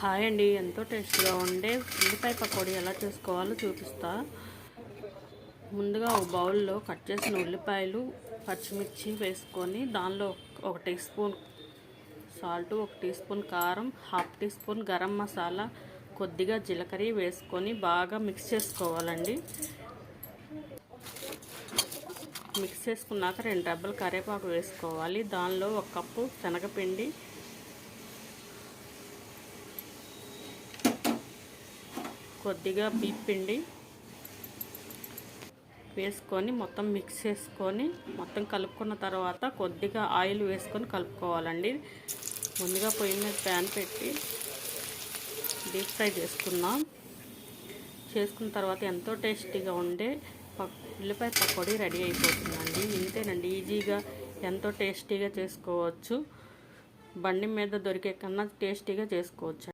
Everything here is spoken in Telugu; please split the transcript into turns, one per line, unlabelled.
హాయ్ అండి, ఎంతో టేస్టీగా ఉండే ఉల్లిపాయ పకోడీ ఎలా చేసుకోవాలో చూపిస్తా. ముందుగా ఒక బౌల్లో కట్ చేసిన ఉల్లిపాయలు, పచ్చిమిర్చి వేసుకొని దానిలో 1 teaspoon salt, 1 teaspoon కారం, 1/2 టీ స్పూన్ గరం మసాలా, కొద్దిగా జీలకర్ర వేసుకొని బాగా మిక్స్ చేసుకోవాలండి. మిక్స్ చేసుకున్నాక 2 రెబ్బలు కరివేపాకు వేసుకోవాలి. దానిలో 1 కప్పు శనగపిండి, కొద్దిగా బియ్యం పిండి వేసుకొని మొత్తం మిక్స్ చేసుకొని మొత్తం కలుపుకున్న తర్వాత కొద్దిగా ఆయిల్ వేసుకొని కలుపుకోవాలండి. ముందుగా పొయ్యి మీద ప్యాన్ పెట్టి డీప్ ఫ్రై చేసుకున్న తర్వాత ఎంతో టేస్టీగా ఉండే ఉల్లిపాయ పకోడీ రెడీ అయిపోతుందండి. ఇంతేనండి, ఈజీగా ఎంతో టేస్టీగా చేసుకోవచ్చు. బండి మీద దొరికే కన్నా టేస్టీగా చేసుకోవచ్చు.